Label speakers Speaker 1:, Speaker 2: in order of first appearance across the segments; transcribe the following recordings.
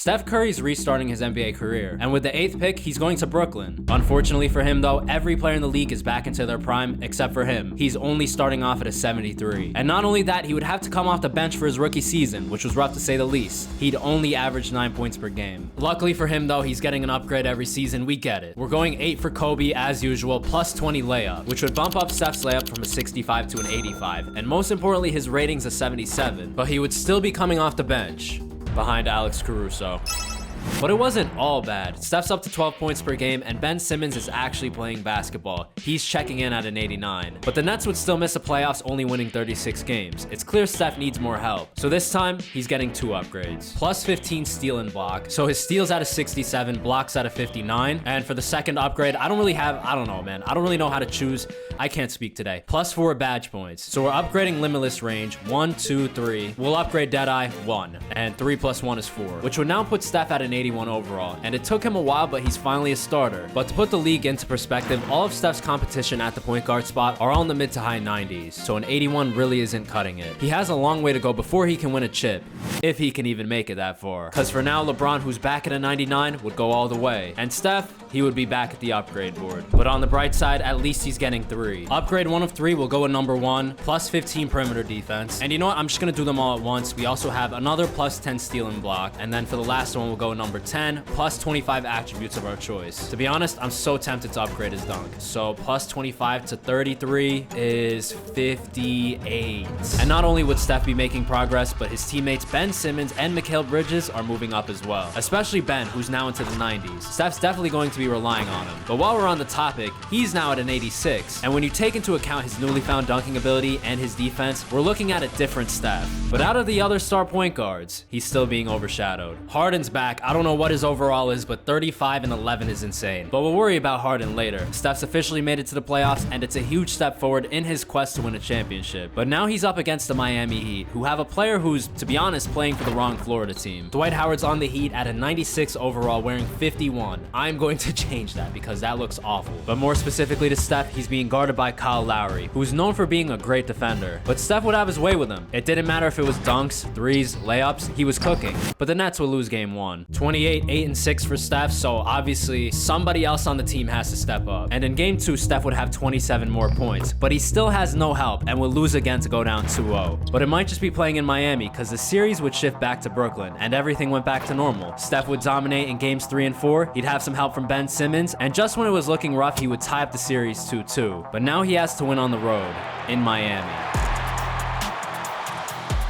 Speaker 1: Steph Curry's restarting his NBA career, and with the 8th pick, he's going to Brooklyn. Unfortunately for him though, every player in the league is back into their prime except for him. He's only starting off at a 73. And not only that, he would have to come off the bench for his rookie season, which was rough to say the least. He'd only average 9 points per game. Luckily for him though, he's getting an upgrade every season, we get it. We're going 8 for Kobe as usual, plus 20 layup, which would bump up Steph's layup from a 65 to an 85, and most importantly, his rating's a 77, but he would still be coming off the bench, behind Alex Caruso. But it wasn't all bad. Steph's up to 12 points per game, and Ben Simmons is actually playing basketball. He's checking in at an 89. But the Nets would still miss the playoffs, only winning 36 games. It's clear Steph needs more help. So this time, he's getting 2 upgrades. Plus 15 steal and block. So his steals at a 67, blocks at a 59. And for the second upgrade, I don't really know how to choose. I can't speak today. Plus 4 badge points. So we're upgrading limitless range, 1, 2, 3. We'll upgrade Deadeye, 1. And 3 plus 1 is 4, which would now put Steph at an 81 overall, and it took him a while, but he's finally a starter. But to put the league into perspective, all of Steph's competition at the point guard spot are all in the mid to high 90s, so an 81 really isn't cutting it. He has a long way to go before he can win a chip, if he can even make it that far. Because for now, LeBron, who's back at a 99, would go all the way, and Steph, he would be back at the upgrade board. But on the bright side, at least he's getting 3. Upgrade 1 of 3 will go at number 1, plus 15 perimeter defense. And you know what? I'm just gonna do them all at once. We also have another plus 10 steal and block, and then for the last one, we'll go number 10, plus 25 attributes of our choice. To be honest, I'm so tempted to upgrade his dunk. So plus 25 to 33 is 58. And not only would Steph be making progress, but his teammates Ben Simmons and Mikal Bridges are moving up as well. Especially Ben, who's now into the 90s. Steph's definitely going to be relying on him. But while we're on the topic, he's now at an 86. And when you take into account his newly found dunking ability and his defense, we're looking at a different Steph. But out of the other star point guards, he's still being overshadowed. Harden's back. I don't know what his overall is, but 35 and 11 is insane. But we'll worry about Harden later. Steph's officially made it to the playoffs, and it's a huge step forward in his quest to win a championship. But now he's up against the Miami Heat, who have a player who's, to be honest, playing for the wrong Florida team. Dwight Howard's on the Heat at a 96 overall, wearing 51. I'm going to change that because that looks awful. But more specifically to Steph, he's being guarded by Kyle Lowry, who's known for being a great defender. But Steph would have his way with him. It didn't matter if it was dunks, threes, layups, he was cooking. But the Nets would lose game 1. 28, 8, and 6 for Steph, so obviously somebody else on the team has to step up. And in game 2, Steph would have 27 more points, but he still has no help and will lose again to go down 2-0. But it might just be playing in Miami, because the series would shift back to Brooklyn and everything went back to normal. Steph would dominate in games 3 and 4, he'd have some help from Ben Simmons, and just when it was looking rough, he would tie up the series 2-2. But now he has to win on the road in Miami.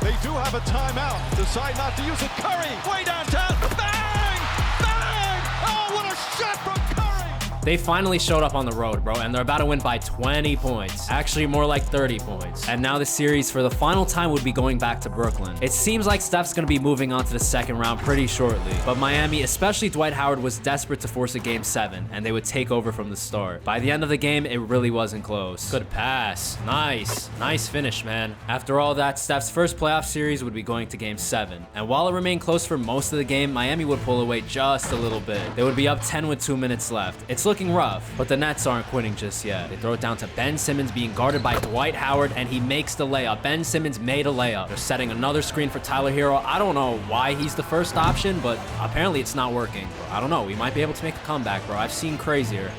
Speaker 2: They do have a timeout. Decide not to use it. Curry, way downtown. Bang! Bang! Oh, what a shot from Curry!
Speaker 1: They finally showed up on the road, bro, and they're about to win by 20 points. Actually, more like 30 points. And now the series for the final time would be going back to Brooklyn. It seems like Steph's gonna be moving on to the second round pretty shortly. But Miami, especially Dwight Howard, was desperate to force a game 7, and they would take over from the start. By the end of the game, it really wasn't close. Good pass. Nice. Nice finish, man. After all that, Steph's first playoff series would be going to game 7. And while it remained close for most of the game, Miami would pull away just a little bit. They would be up 10 with 2 minutes left. It's looking rough, but the Nets aren't quitting just yet. They throw it down to Ben Simmons being guarded by Dwight Howard, and he makes the layup. Ben Simmons made a layup. They're setting another screen for Tyler Hero. I don't know why he's the first option, but apparently it's not working. I don't know. We might be able to make a comeback, bro. I've seen crazier.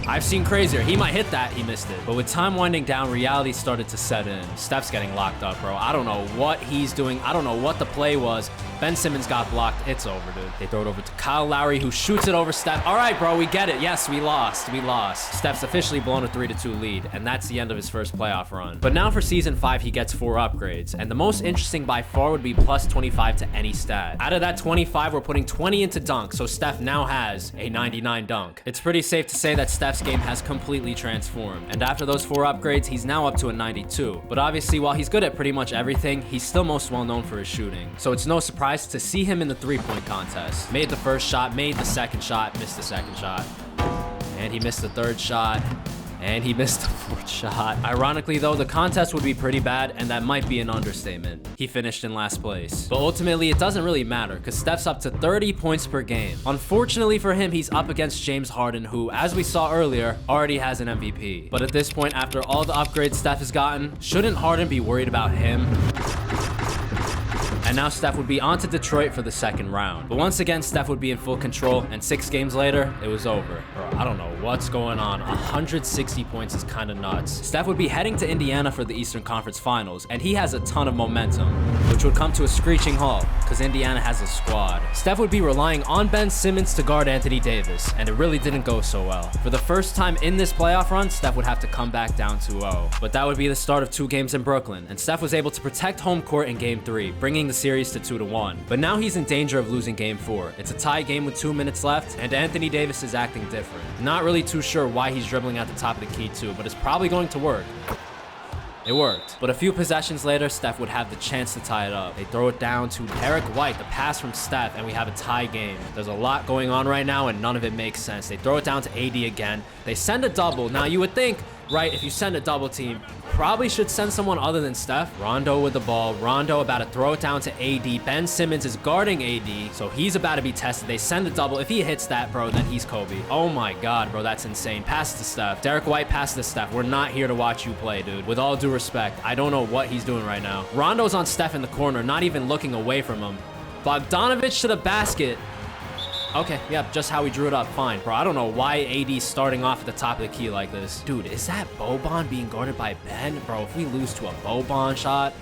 Speaker 1: He might hit that. He missed it. But with time winding down, reality started to set in. Steph's getting locked up, bro. I don't know what he's doing. I don't know what the play was. Ben Simmons got blocked. It's over, dude. They throw it over to Kyle Lowry, who shoots it over Steph. All right, bro, we get it. Yes, we lost. Steph's officially blown a 3-2 lead, and that's the end of his first playoff run. But now for season 5, he gets 4 upgrades, and the most interesting by far would be plus 25 to any stat. Out of that 25, we're putting 20 into dunk, so Steph now has a 99 dunk. It's pretty safe to say that Steph's game has completely transformed, and after those 4 upgrades, he's now up to a 92. But obviously, while he's good at pretty much everything, he's still most well known for his shooting. So it's no surprise to see him in the 3-point contest. Made the first shot, made the second shot, missed the second shot, and he missed the third shot, and he missed the 4th shot. Ironically though, the contest would be pretty bad, and that might be an understatement. He finished in last place. But ultimately, it doesn't really matter, because Steph's up to 30 points per game. Unfortunately for him, he's up against James Harden, who, as we saw earlier, already has an MVP. But at this point, after all the upgrades Steph has gotten, shouldn't Harden be worried about him? And now Steph would be on to Detroit for the second round. But once again, Steph would be in full control, and 6 games later, it was over. Bro, I don't know what's going on. 160 points is kind of nuts. Steph would be heading to Indiana for the Eastern Conference Finals, and he has a ton of momentum, which would come to a screeching halt because Indiana has a squad. Steph would be relying on Ben Simmons to guard Anthony Davis, and it really didn't go so well. For the first time in this playoff run, Steph would have to come back down 2-0. But that would be the start of 2 games in Brooklyn, and Steph was able to protect home court in Game 3, bringing the series to 2-1. But now he's in danger of losing Game 4. It's a tie game with 2 minutes left, and Anthony Davis is acting different. Not really too sure why he's dribbling at the top of the key too, but it's probably going to work. It worked. But a few possessions later, Steph would have the chance to tie it up. They throw it down to Derek White, the pass from Steph, and we have a tie game. There's a lot going on right now, and none of it makes sense. They throw it down to AD again. They send a double. Now, you would think, right, if you send a double team, probably should send someone other than Steph. Rondo with the ball. Rondo about to throw it down to AD. Ben Simmons is guarding AD, so he's about to be tested. They send a double. If he hits that, bro, then he's Kobe. Oh my God, bro, that's insane. Pass to Steph. Derek White, pass to Steph. We're not here to watch you play, dude. With all due respect, I don't know what he's doing right now. Rondo's on Steph in the corner, not even looking away from him. Bogdanovich to the basket. Okay, yep, just how we drew it up. Fine, bro. I don't know why AD's starting off at the top of the key like this. Dude, is that Boban being guarded by Ben? Bro, if we lose to a Boban shot,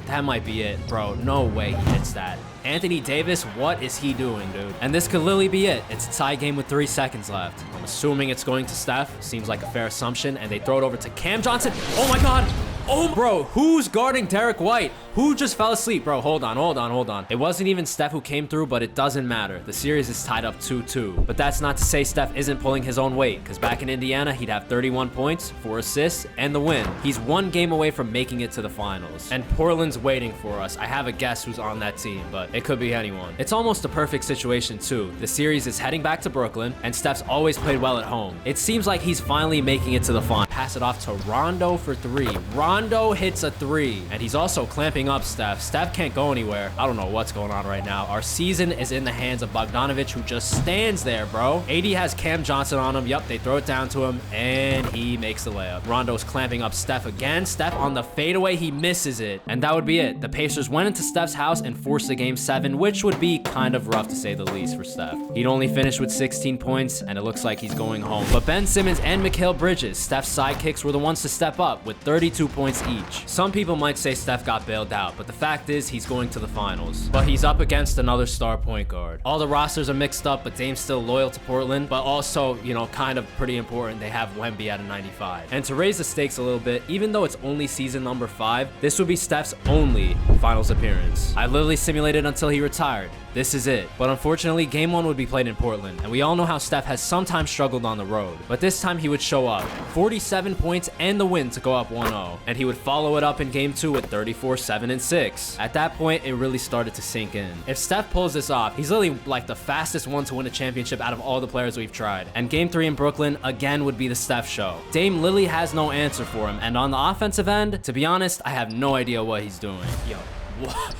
Speaker 1: that might be it, bro. No way he hits that. Anthony Davis, what is he doing, dude? And this could literally be it. It's a tie game with 3 seconds left. I'm assuming it's going to Steph. Seems like a fair assumption. And they throw it over to Cam Johnson. Oh my God. Oh, bro, who's guarding Derek White? Who just fell asleep? Bro, hold on. It wasn't even Steph who came through, but it doesn't matter. The series is tied up 2-2. But that's not to say Steph isn't pulling his own weight, because back in Indiana, he'd have 31 points, 4 assists, and the win. He's 1 game away from making it to the finals. And Portland's waiting for us. I have a guess who's on that team, but it could be anyone. It's almost a perfect situation, too. The series is heading back to Brooklyn, and Steph's always played well at home. It seems like he's finally making it to the final. Pass it off to Rondo for 3. Rondo hits a 3, and he's also clamping up Steph. Steph can't go anywhere. I don't know what's going on right now. Our season is in the hands of Bogdanovich, who just stands there, bro. AD has Cam Johnson on him. Yup, they throw it down to him, and he makes the layup. Rondo's clamping up Steph again. Steph on the fadeaway, he misses it, and that would be it. The Pacers went into Steph's house and forced a Game 7, which would be kind of rough to say the least for Steph. He'd only finished with 16 points, and it looks like he's going home. But Ben Simmons and Mikal Bridges, Steph's sidekicks, were the ones to step up with 32 points each. Some people might say Steph got bailed out, but the fact is he's going to the finals. But he's up against another star point guard. All the rosters are mixed up, but Dame's still loyal to Portland, but also, you know, kind of pretty important, they have Wemby at a 95. And to raise the stakes a little bit, even though it's only season number 5, this would be Steph's only finals appearance. I literally simulated until he retired. This is it. But unfortunately, Game 1 would be played in Portland, and we all know how Steph has sometimes struggled on the road. But this time he would show up. 47 points and the win to go up 1-0. And he would follow it up in Game 2 with 34, 7, and 6. At that point, it really started to sink in. If Steph pulls this off, he's literally like the fastest one to win a championship out of all the players we've tried. And Game 3 in Brooklyn, again, would be the Steph show. Dame literally has no answer for him. And on the offensive end, to be honest, I have no idea what he's doing. Yo, what?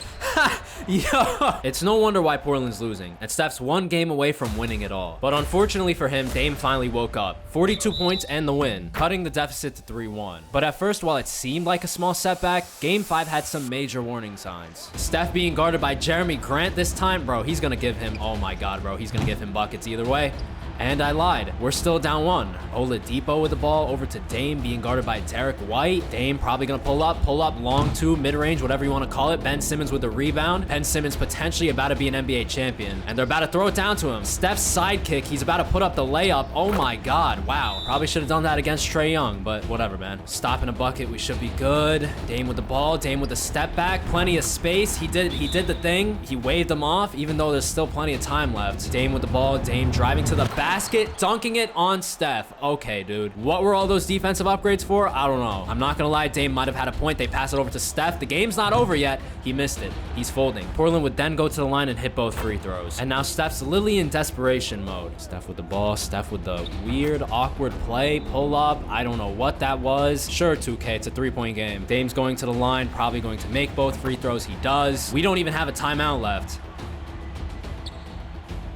Speaker 1: Yo, it's no wonder why Portland's losing, and Steph's 1 game away from winning it all. But unfortunately for him, Dame finally woke up. 42 points and the win, cutting the deficit to 3-1. But at first, while it seemed like a small setback, Game 5 had some major warning signs. Steph being guarded by Jeremy Grant this time, bro, he's gonna give him, oh my God, bro, he's gonna give him buckets either way. And I lied. We're still down 1. Oladipo with the ball over to Dame, being guarded by Derek White. Dame probably gonna pull up, long 2, mid-range, whatever you want to call it. Ben Simmons with the rebound. Ben Simmons potentially about to be an NBA champion, and they're about to throw it down to him. Steph's sidekick, he's about to put up the layup. Oh my God, wow. Probably should have done that against Trae Young, but whatever, man. Stopping a bucket, we should be good. Dame with the ball, Dame with the step back, plenty of space. He did the thing. He waved them off, even though there's still plenty of time left. Dame with the ball, Dame driving to the basket, dunking it on Steph. Okay, dude. What were all those defensive upgrades for? I don't know. I'm not gonna lie, Dame might have had a point. They pass it over to Steph. The game's not over yet. He missed it. He's folding. Portland would then go to the line and hit both free throws. And now Steph's literally in desperation mode. Steph with the ball. Steph with the weird, awkward play. Pull up. I don't know what that was. Sure, 2K. It's a 3-point game. Dame's going to the line. Probably going to make both free throws. He does. We don't even have a timeout left.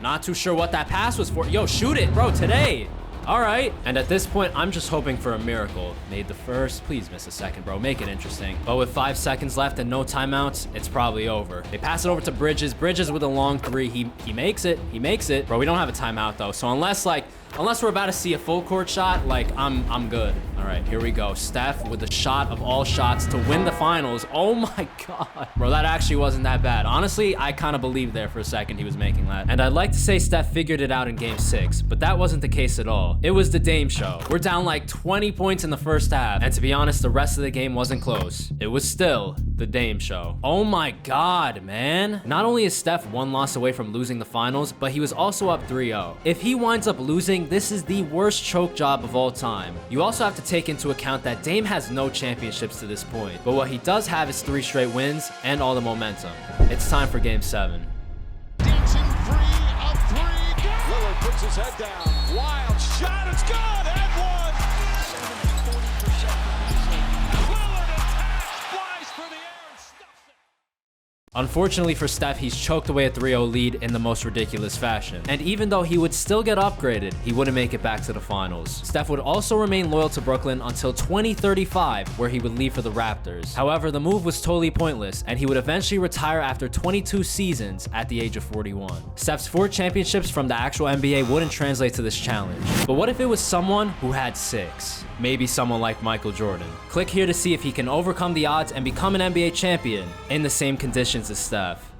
Speaker 1: Not too sure what that pass was for. Yo, shoot it, bro, today. All right. And at this point, I'm just hoping for a miracle. Made the first. Please miss a second, bro. Make it interesting. But with 5 seconds left and no timeouts, it's probably over. They pass it over to Bridges. Bridges with a long three. He makes it. He makes it. Bro, we don't have a timeout, though. So unless we're about to see a full court shot, I'm good. All right, here we go. Steph with the shot of all shots to win the finals. Oh my God. Bro, that actually wasn't that bad. Honestly, I kind of believed there for a second he was making that. And I'd like to say Steph figured it out in game 6, but that wasn't the case at all. It was the Dame show. We're down like 20 points in the first half. And to be honest, the rest of the game wasn't close. It was still the Dame show. Oh my God, man. Not only is Steph 1 loss away from losing the finals, but he was also up 3-0. If he winds up losing, this is the worst choke job of all time. You also have to take into account that Dame has no championships to this point, but what he does have is 3 straight wins and all the momentum. It's time for game 7.
Speaker 2: Dancing 3 of 3. Lillard puts his head down. Wild shot. It's good. And 1. 40% Lillard attacks, flies for the air and stuffs it.
Speaker 1: Unfortunately for Steph, he's choked away a 3-0 lead in the most ridiculous fashion. And even though he would still get upgraded, he wouldn't make it back to the finals. Steph would also remain loyal to Brooklyn until 2035, where he would leave for the Raptors. However, the move was totally pointless, and he would eventually retire after 22 seasons at the age of 41. Steph's 4 championships from the actual NBA wouldn't translate to this challenge. But what if it was someone who had 6? Maybe someone like Michael Jordan. Click here to see if he can overcome the odds and become an NBA champion in the same conditions as Steph.